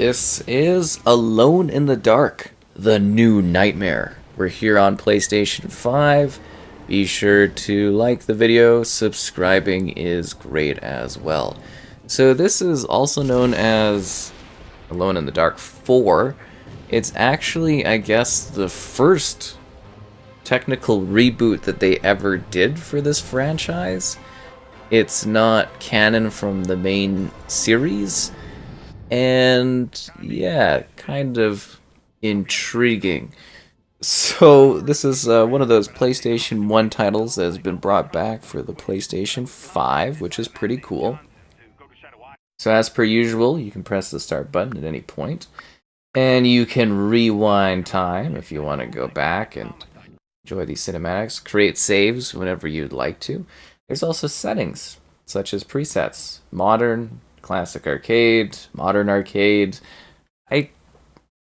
This is Alone in the Dark, the new nightmare. We're here on PlayStation 5. Be sure to like the video, subscribing is great as well. So this is also known as Alone in the Dark 4. It's actually, I guess, the first technical reboot that they ever did for this franchise. It's not canon from the main series. And yeah, kind of intriguing. So this is one of those PlayStation 1 titles that has been brought back for the PlayStation 5, which is pretty cool. So as per usual, you can press the start button at any point, and you can rewind time if you want to go back and enjoy these cinematics, create saves whenever you'd like to. There's also settings, such as presets, modern, classic arcade, modern arcade.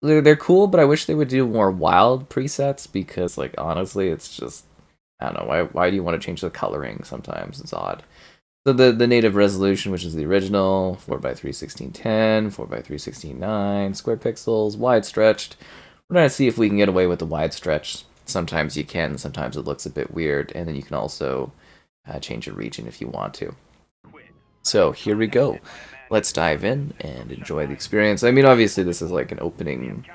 They're cool, but I wish they would do more wild presets because, like, honestly, it's just, I don't know, why do you want to change the coloring sometimes? It's odd. So the native resolution, which is the original, 4x3 1610, 4x3 16:9, square pixels, wide stretched. We're going to see if we can get away with the wide stretch. Sometimes you can, sometimes it looks a bit weird, and then you can also change the region if you want to. So here we go. Let's dive in and enjoy the experience. I mean, obviously this is like an opening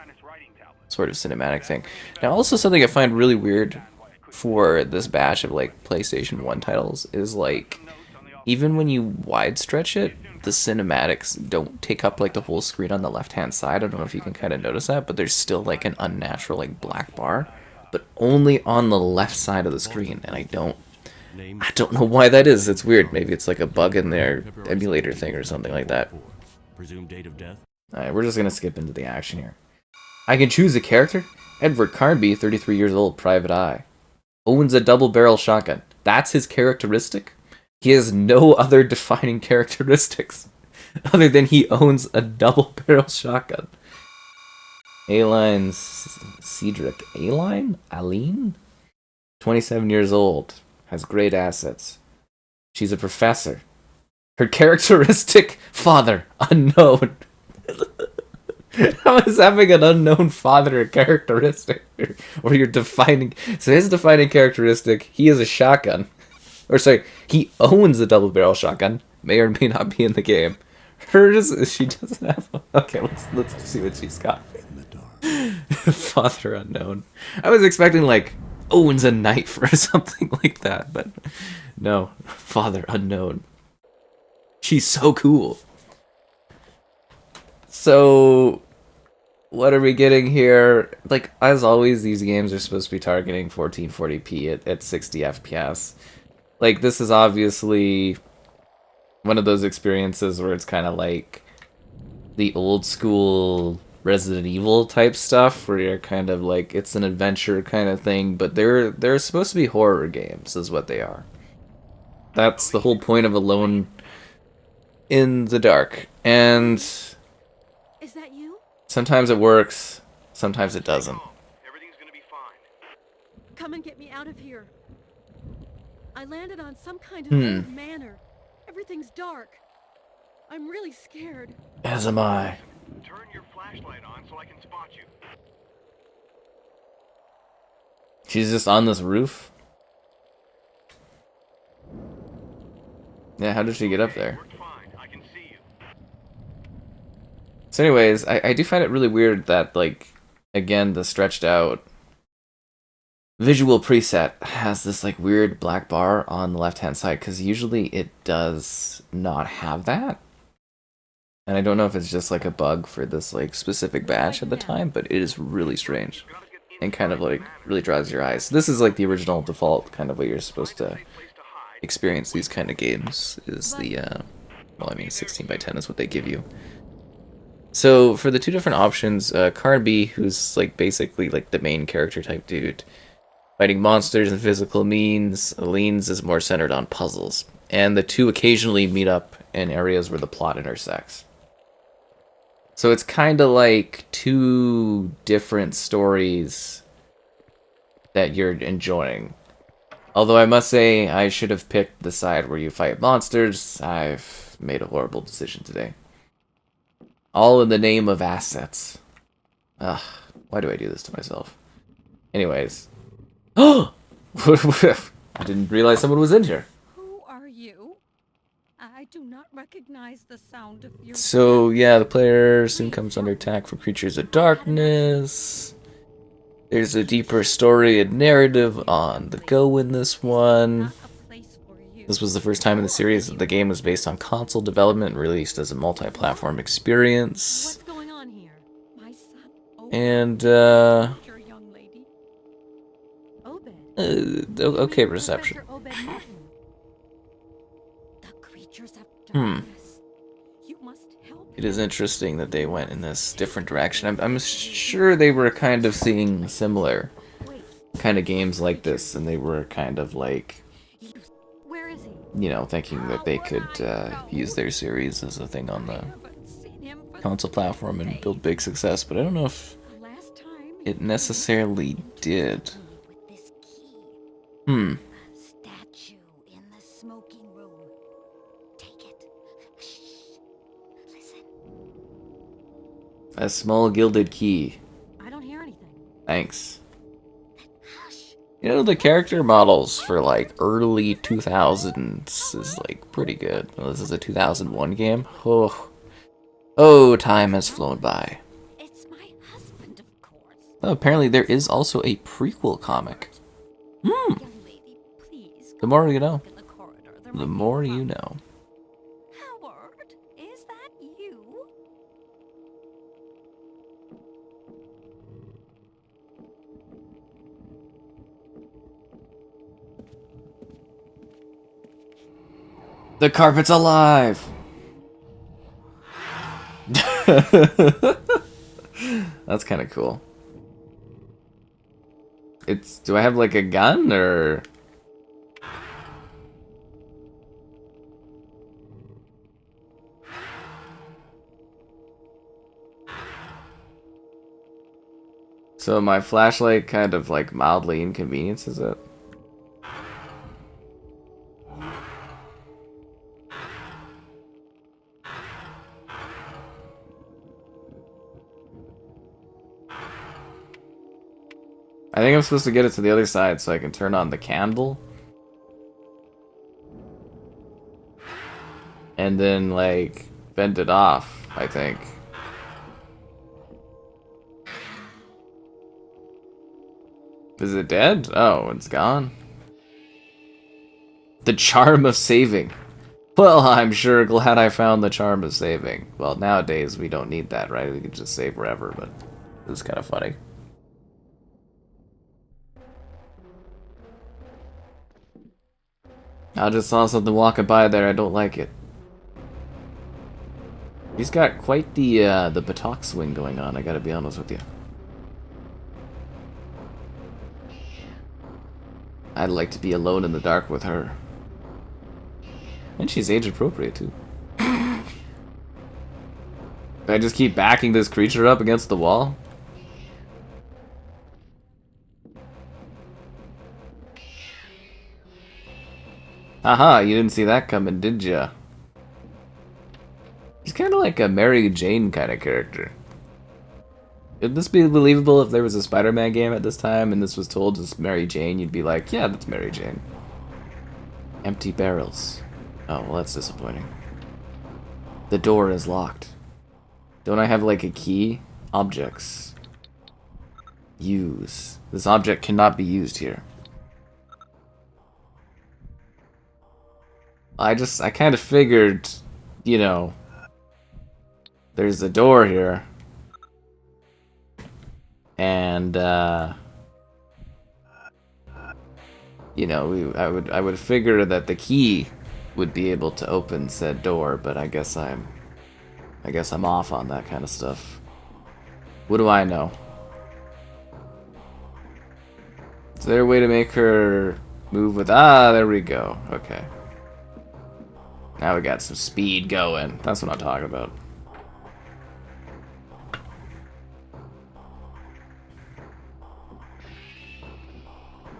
sort of cinematic thing. Now also something I find really weird for this batch of like PlayStation 1 titles is like, even when you wide stretch it, the cinematics don't take up like the whole screen on the left hand side. I don't know if you can kind of notice that, but there's still like an unnatural like black bar, but only on the left side of the screen, and I don't know why that is. It's weird. Maybe it's like a bug in their emulator thing or something like that. Alright, we're just gonna skip into the action here. I can choose a character. Edward Carnby, 33 years old, private eye. Owns a double-barrel shotgun. That's his characteristic? He has no other defining characteristics other than he owns a double-barrel shotgun. Aline Cedrac. Aline? 27 years old. Has great assets. She's a professor. Her characteristic, father, unknown. How is having an unknown father a characteristic? Or you're defining... So his defining characteristic, he has a shotgun. Or sorry, he owns a double-barrel shotgun. May or may not be in the game. Hers, she doesn't have... Okay, let's see what she's got. Father unknown. I was expecting, like, owns a knife or something like that, but no. Father unknown. She's so cool. So, what are we getting here? Like, as always, these games are supposed to be targeting 1440p at 60 FPS. Like, this is obviously one of those experiences where it's kind of like the old school Resident Evil type stuff, where you're kind of like, it's an adventure kind of thing, but they're supposed to be horror games, is what they are. That's the whole point of Alone in the Dark. And is that you? Sometimes it works, sometimes it doesn't. Everything's gonna be fine. Come and get me out of here. I landed on some kind of old manor. Everything's dark. I'm really scared. As am I. Turn your flashlight on so I can spot you. She's just on this roof? Yeah, how did she get up there? We're fine. I can see you. So anyways, I do find it really weird that, like, again, the stretched out visual preset has this, like, weird black bar on the left-hand side, because usually it does not have that. And I don't know if it's just, like, a bug for this, like, specific batch at the time, but it is really strange. And kind of, like, really draws your eyes. This is, like, the original default kind of way you're supposed to experience these kind of games, is the, well, I mean, 16x10 is what they give you. So, for the two different options, Carnby, who's, like, basically, like, the main character type dude, fighting monsters and physical means. Aline's is more centered on puzzles. And the two occasionally meet up in areas where the plot intersects. So it's kind of like two different stories that you're enjoying. Although I must say, I should have picked the side where you fight monsters. I've made a horrible decision today. All in the name of assets. Ugh, why do I do this to myself? Anyways. Oh! I didn't realize someone was in here. Who are you? I do not recognize the sound of your So, yeah, the player soon comes under attack from creatures of darkness. There's a deeper story and narrative on the go in this one. not a place for you. This was the first time in the series that the game was based on console development and released as a multi-platform experience. What's going on here? My son Obed. And, Your young lady. Obed. okay reception. Professor Obed Martin. The creatures of darkness. You must help. It is interesting that they went in this different direction. I'm sure they were kind of seeing similar Wait, kind of games like this, and they were kind of like, where is he? you know, thinking that they could use their series as a thing on the Haven't seen him for console platform and build big success, but I don't know if the last time. it necessarily did. With this key. Hmm. Statue in the smoking room. Take it. Shh. Listen. A small gilded key. I don't hear anything. Thanks. Hush. You know, the character models for like early 2000s is like pretty good. Well, this is a 2001 game. Oh, time has flown by. It's my husband, of course. Oh, apparently there is also a prequel comic. Young lady, please. The more you know. In the corridor. There The might be more a you problem. know. Howard, is that you? The carpet's alive! That's kind of cool. Do I have like a gun or? So my flashlight kind of like mildly inconveniences it. I think I'm supposed to get it to the other side so I can turn on the candle. And then, like, bend it off, I think. Is it dead? Oh, it's gone. The charm of saving. Well, I'm sure glad I found the charm of saving. Well, nowadays we don't need that, right? We can just save wherever, but it was kind of funny. I just saw something walking by there. I don't like it. He's got quite the buttock swing going on, I gotta be honest with you. I'd like to be alone in the dark with her. And she's age appropriate, too. I just keep backing this creature up against the wall? Aha, you didn't see that coming, did ya? He's kind of like a Mary Jane kind of character. Would this be believable if there was a Spider-Man game at this time and this was told as Mary Jane? You'd be like, yeah, that's Mary Jane. Empty barrels. Oh, well, that's disappointing. The door is locked. Don't I have, like, a key? Objects. Use. This object cannot be used here. I kind of figured, you know, there's a door here. And, you know, I would figure that the key would be able to open said door, but I guess I'm off on that kind of stuff. What do I know? Is there a way to make her move with... Ah, there we go. Okay. Now we got some speed going. That's what I'm talking about.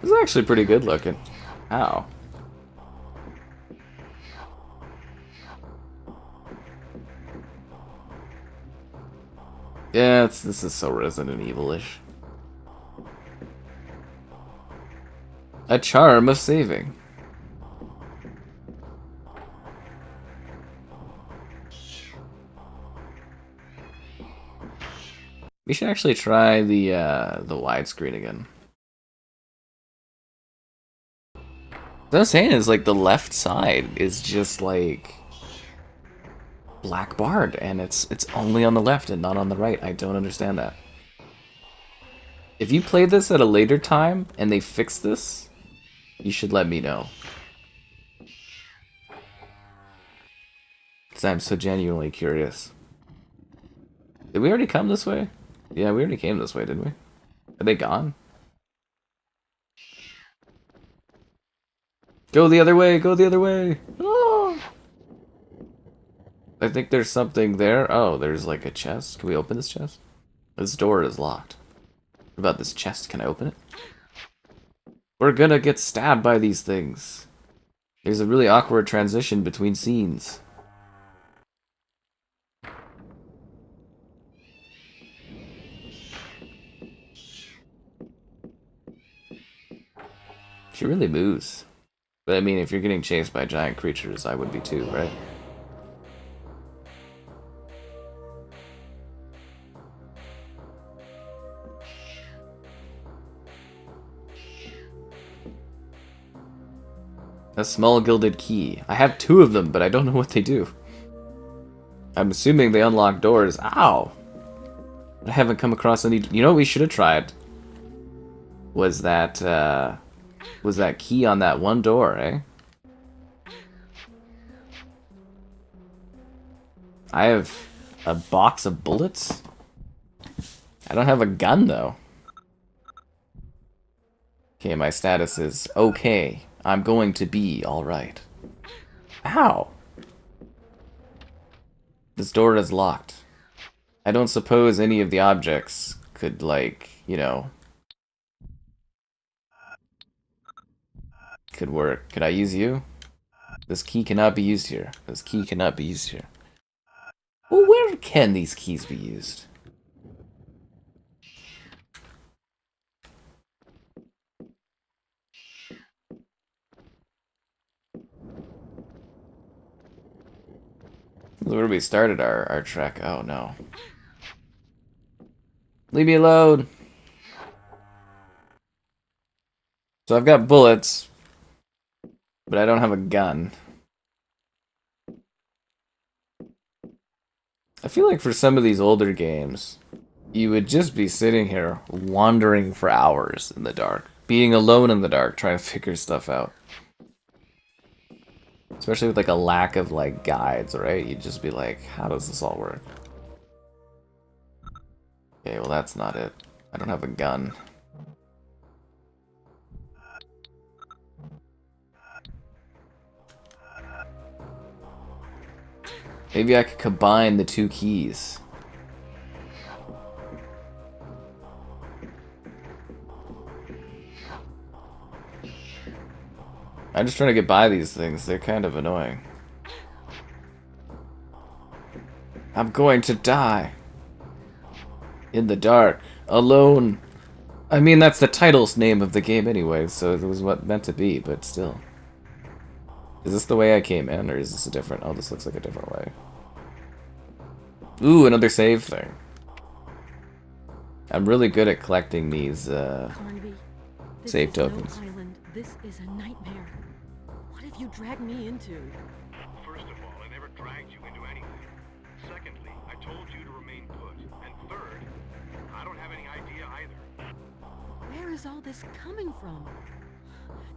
This is actually pretty good looking. Ow. Yeah, this is so Resident Evil-ish. A charm of saving. We should actually try the widescreen again. What I'm saying is, like, the left side is just like black barred, and it's only on the left and not on the right. I don't understand that. If you play this at a later time and they fix this, you should let me know. Because I'm so genuinely curious. Did we already come this way? Yeah, we already came this way, didn't we? Are they gone? Go the other way! Go the other way! Oh! I think there's something there. Oh, there's like a chest. Can we open this chest? This door is locked. What about this chest? Can I open it? We're gonna get stabbed by these things. There's a really awkward transition between scenes. She really moves. But I mean, if you're getting chased by giant creatures, I would be too, right? A small gilded key. I have 2 of them, but I don't know what they do. I'm assuming they unlock doors. Ow! I haven't come across any... You know what we should have tried? Was that key on that one door, eh? I have a box of bullets? I don't have a gun, though. Okay, my status is okay. I'm going to be alright. Ow! This door is locked. I don't suppose any of the objects could, like, you know... could work. Could I use you? This key cannot be used here. This key cannot be used here. Well, where can these keys be used? Where we started our trek. Oh no. Leave me alone. So I've got bullets, but I don't have a gun. I feel like for some of these older games, you would just be sitting here wandering for hours in the dark. Being alone in the dark, trying to figure stuff out. Especially with like a lack of like guides, right? You'd just be like, how does this all work? Okay, well that's not it. I don't have a gun. Maybe I could combine the 2 keys. I'm just trying to get by these things. They're kind of annoying. I'm going to die. In the dark. Alone. I mean, that's the title's name of the game anyway, so it was what meant to be, but still. Is this the way I came in, or is this a different... Oh, this looks like a different way. Ooh, another save thing. I'm really good at collecting these, Carnby, this save is tokens. No island. This is a nightmare. What have you dragged me into? First of all, I never dragged you into anything. Secondly, I told you to remain put. And third, I don't have any idea either. Where is all this coming from?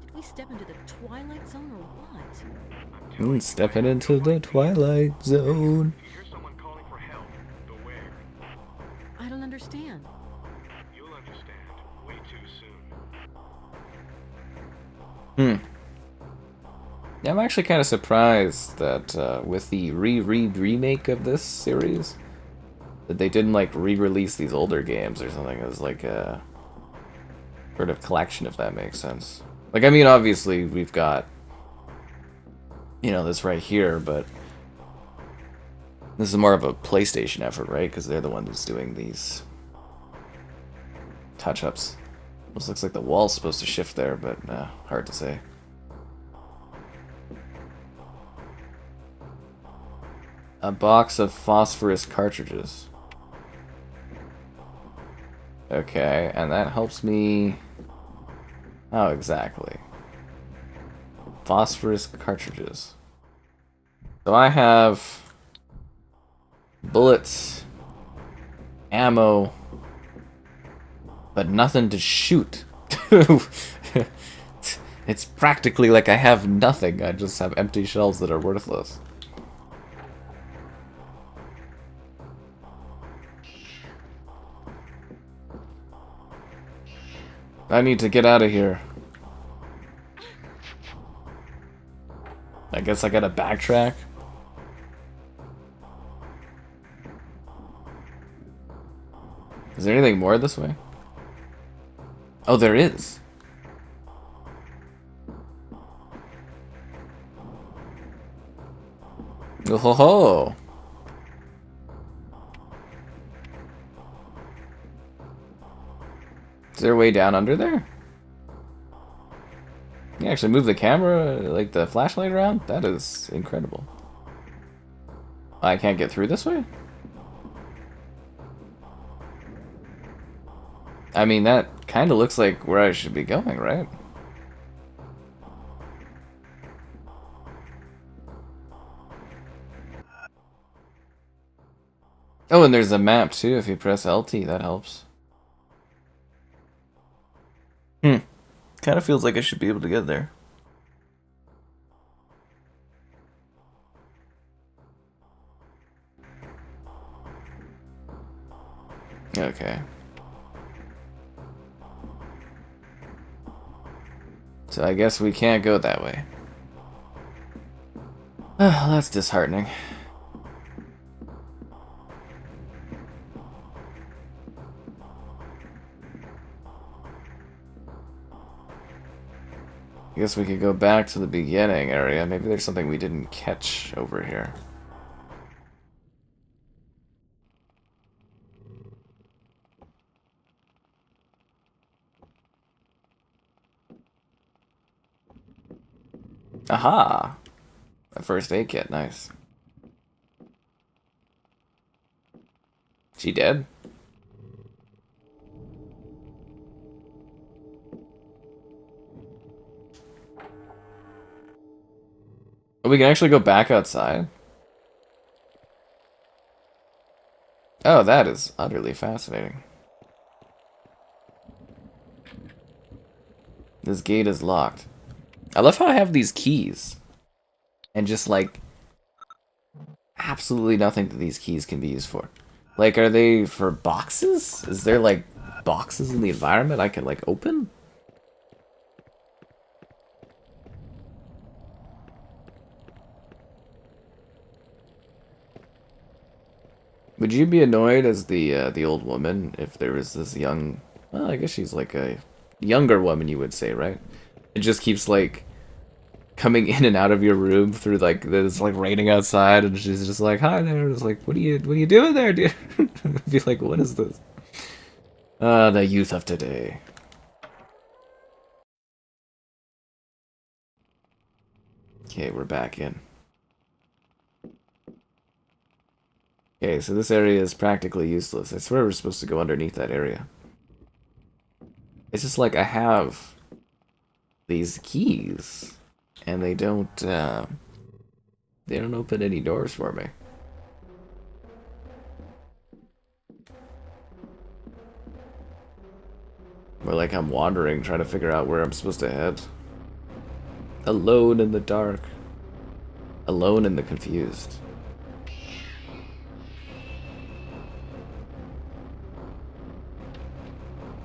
Did we step into the Twilight Zone or what? Stepping into the Twilight Zone. If you hear someone calling for help, beware. I don't understand. You'll understand way too soon. Yeah, I'm actually kind of surprised that with the remake of this series, that they didn't like re-release these older games or something as like a sort of collection, if that makes sense. Like, I mean, obviously we've got, you know, this right here, but This is more of a PlayStation effort, right? Because they're the one who's doing these touch-ups. Almost looks like the wall's supposed to shift there, but hard to say. A box of phosphorus cartridges. Okay, and that helps me... How exactly? Phosphorus cartridges. So I have bullets, ammo, but nothing to shoot. It's practically like I have nothing. I just have empty shells that are worthless. I need to get out of here. I guess I gotta backtrack. Is there anything more this way? Oh, there is. Oh ho ho. Is there a way down under there? You actually move the camera, like the flashlight around? That is incredible. I can't get through this way? I mean, that kind of looks like where I should be going, right? Oh, and there's a map too. If you press LT, that helps. Kind of feels like I should be able to get there. Okay. So I guess we can't go that way. Oh, that's disheartening. I guess we could go back to the beginning area. Maybe there's something we didn't catch over here. Aha! A first aid kit, nice. She dead? Oh, we can actually go back outside? Oh, that is utterly fascinating. This gate is locked. I love how I have these keys. And just like absolutely nothing that these keys can be used for. Like, are they for boxes? Is there like boxes in the environment I can like open? Would you be annoyed as the old woman if there was this young, well, I guess she's like a younger woman, you would say, right? It just keeps like coming in and out of your room through like there's like raining outside, and she's just like, "Hi there." It's like, what are you doing there, dude?" I'd be like, "What is this?" The youth of today. Okay, we're back in. Okay, so this area is practically useless. I swear we're supposed to go underneath that area. It's just like I have these keys, and they don't open any doors for me. Or like I'm wandering, trying to figure out where I'm supposed to head. Alone in the dark. Alone in the confused.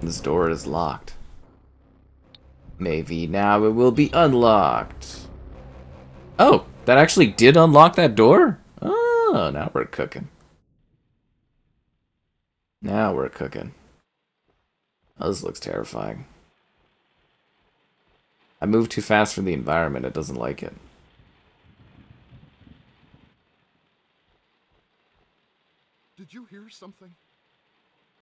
This door is locked. Maybe now it will be unlocked. Oh, that actually did unlock that door? Oh, now we're cooking. Now we're cooking. Oh, this looks terrifying. I moved too fast for the environment. It doesn't like it. Did you hear something?